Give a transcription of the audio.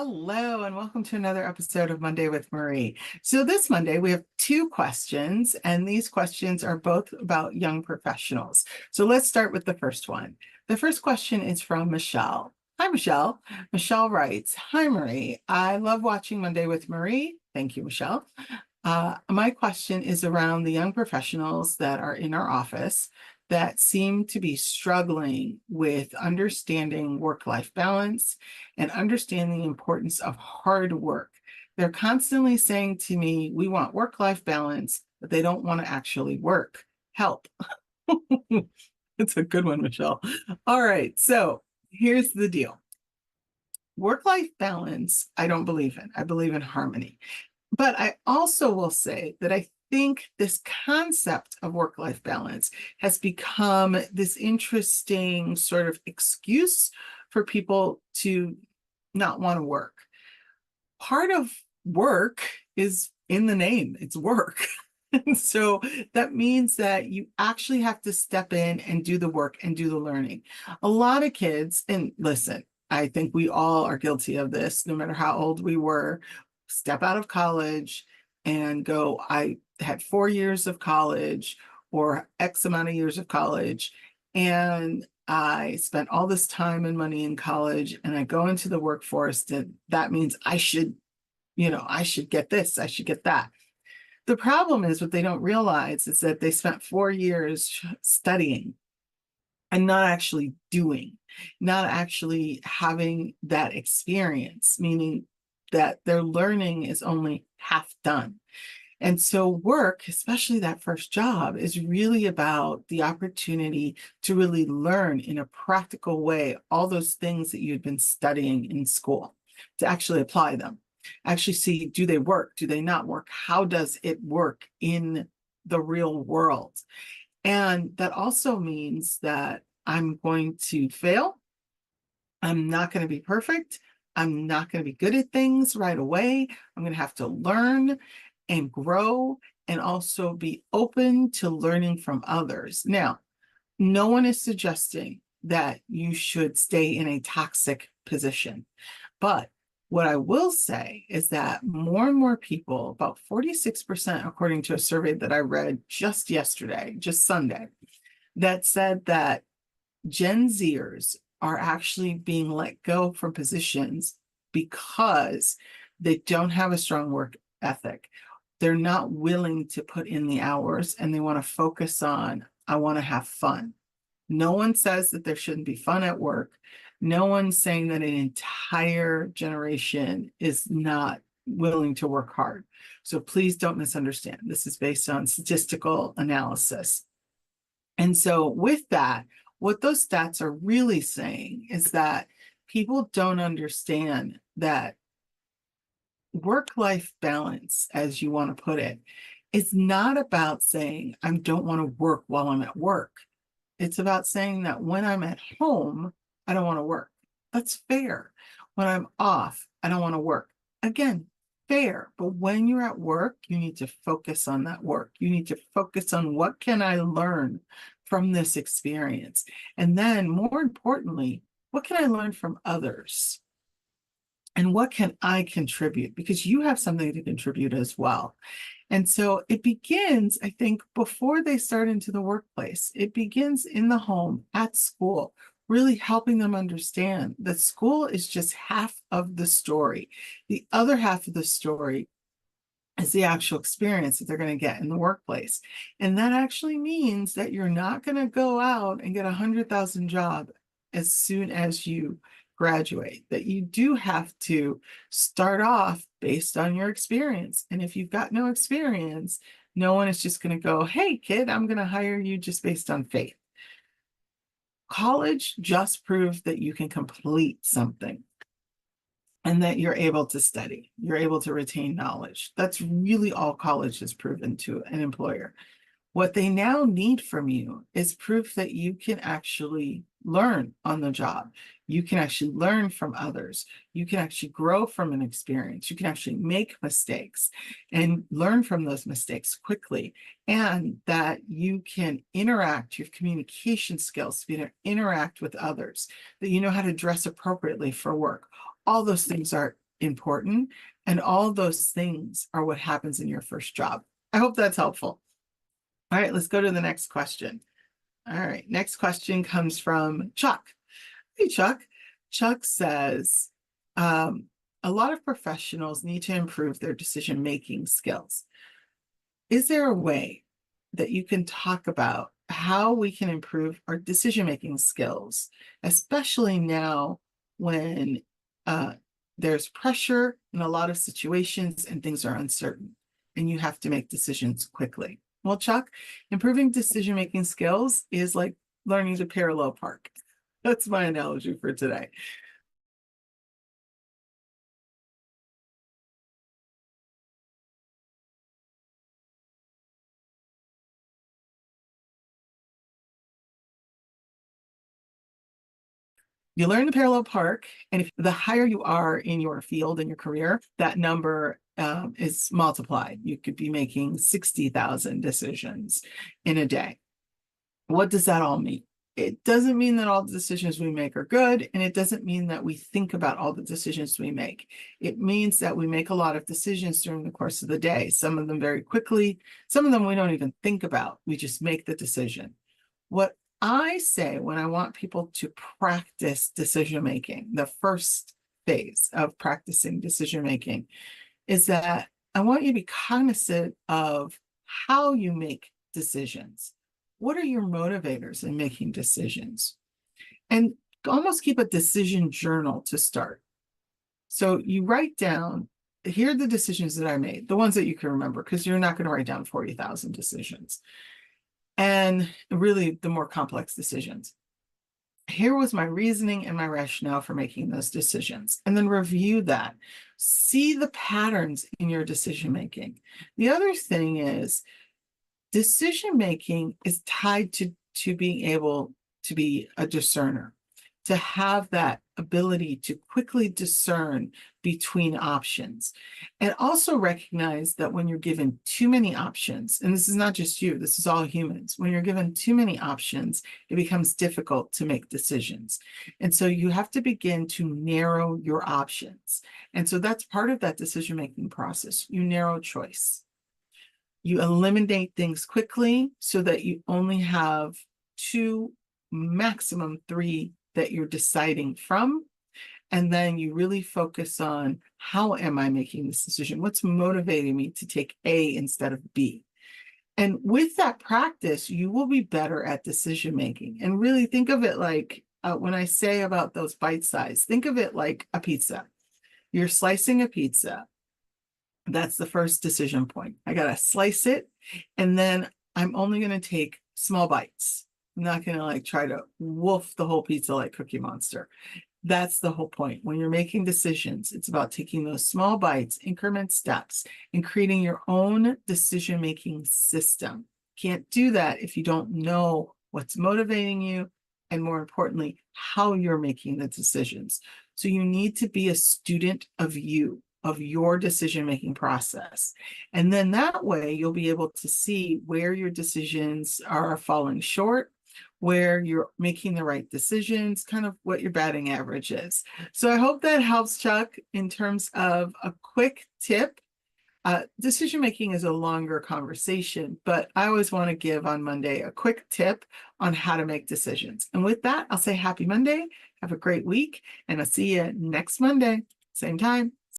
Hello, and welcome to another episode of Monday with Marie. So, this Monday, we have two questions, and these questions are both about young professionals. So, let's start with the first one. The first question is from Michelle. Hi, Michelle. Michelle writes, Hi, Marie. I love watching Monday with Marie. Thank you, Michelle. My question is around the young professionals that are in our office that seem to be struggling with understanding work-life balance and understanding the importance of hard work. They're constantly saying to me, we want work-life balance, but they don't want to actually work. Help. It's a good one, Michelle. All right, so here's the deal. Work-life balance, I don't believe in. I believe in harmony. But I also will say that I think this concept of work-life balance has become this interesting sort of excuse for people to not want to work. Part of work is in the name, it's work. And so that means that you actually have to step in and do the work and do the learning. A lot of kids, and listen, I think we all are guilty of this, no matter how old we were, step out of college and go, I had 4 years of college or X amount of years of college, and I spent all this time and money in college, and I go into the workforce, and that means I should, I should get this, I should get that. The problem is what they don't realize is that they spent 4 years studying and not actually doing, not actually having that experience, meaning that their learning is only half done. And so work, especially that first job, is really about the opportunity to really learn in a practical way all those things that you've been studying in school, to actually apply them. Actually see, do they work? Do they not work? How does it work in the real world? And that also means that I'm going to fail. I'm not going to be perfect. I'm not going to be good at things right away. I'm going to have to learn and grow and also be open to learning from others. Now, no one is suggesting that you should stay in a toxic position, but what I will say is that more and more people, about 46%, according to a survey that I read just yesterday, just Sunday, that said that Gen Zers are actually being let go from positions because they don't have a strong work ethic. They're not willing to put in the hours, and they want to focus on, I want to have fun. No one says that there shouldn't be fun at work. No one's saying that an entire generation is not willing to work hard. So please don't misunderstand. This is based on statistical analysis. And so with that, what those stats are really saying is that people don't understand that work-life balance, as you want to put it, is not about saying, I don't want to work while I'm at work. It's about saying that when I'm at home, I don't want to work. That's fair. When I'm off, I don't want to work. Again, fair. But when you're at work, you need to focus on that work. You need to focus on what can I learn from this experience? And then more importantly, what can I learn from others? And what can I contribute? Because you have something to contribute as well. And so it begins, I think, before they start into the workplace. It begins in the home, at school, really helping them understand that school is just half of the story. The other half of the story is the actual experience that they're going to get in the workplace. And that actually means that you're not going to go out and get a 100,000 job as soon as you graduate, that you do have to start off based on your experience. And if you've got no experience, no one is just going to go, hey, kid, I'm going to hire you just based on faith. College just proves that you can complete something and that you're able to study, you're able to retain knowledge. That's really all college has proven to an employer. What they now need from you is proof that you can actually learn on the job. You can actually learn from others. You can actually grow from an experience. You can actually make mistakes and learn from those mistakes quickly. And that you can interact, you have communication skills to be able to interact with others, that you know how to dress appropriately for work. All those things are important. And all those things are what happens in your first job. I hope that's helpful. All right, let's go to the next question. All right, next question comes from Chuck. Hey, Chuck. Chuck says, a lot of professionals need to improve their decision-making skills. Is there a way that you can talk about how we can improve our decision-making skills, especially now when there's pressure in a lot of situations and things are uncertain and you have to make decisions quickly? Well, Chuck, improving decision-making skills is like learning to parallel park. That's my analogy for today. You learn to parallel park, and if the higher you are in your field and your career, that number is multiplied. You could be making 60,000 decisions in a day. What does that all mean? It doesn't mean that all the decisions we make are good, and it doesn't mean that we think about all the decisions we make. It means that we make a lot of decisions during the course of the day, some of them very quickly, some of them we don't even think about. We just make the decision. What I say when I want people to practice decision-making, the first phase of practicing decision-making, is that I want you to be cognizant of how you make decisions. What are your motivators in making decisions? And almost keep a decision journal to start. So you write down, here are the decisions that I made, the ones that you can remember, because you're not going to write down 40,000 decisions. And really the more complex decisions. Here was my reasoning and my rationale for making those decisions, and then review that. See the patterns in your decision-making. The other thing is decision-making is tied to being able to be a discerner, to have that ability to quickly discern between options, and also recognize that when you're given too many options, and this is not just you, this is all humans, when you're given too many options, it becomes difficult to make decisions. And so you have to begin to narrow your options. And so that's part of that decision-making process. You narrow choice. You eliminate things quickly so that you only have 2, maximum 3 that you're deciding from. And then you really focus on, how am I making this decision? What's motivating me to take A instead of B? And with that practice, you will be better at decision making. And really think of it like, when I say about those bite size, think of it like a pizza. You're slicing a pizza. That's the first decision point. I got to slice it, and then I'm only going to take small bites. I'm not going to like try to wolf the whole pizza like Cookie Monster. That's the whole point. When you're making decisions, it's about taking those small bites, increment steps, and creating your own decision-making system. Can't do that if you don't know what's motivating you, and more importantly, how you're making the decisions. So you need to be a student of you, of your decision-making process. And then that way you'll be able to see where your decisions are falling short, where you're making the right decisions, kind of what your batting average is. So I hope that helps, Chuck, in terms of a quick tip. Decision-making is a longer conversation, but I always want to give on Monday a quick tip on how to make decisions. And with that, I'll say happy Monday, have a great week, and I'll see you next Monday, same time.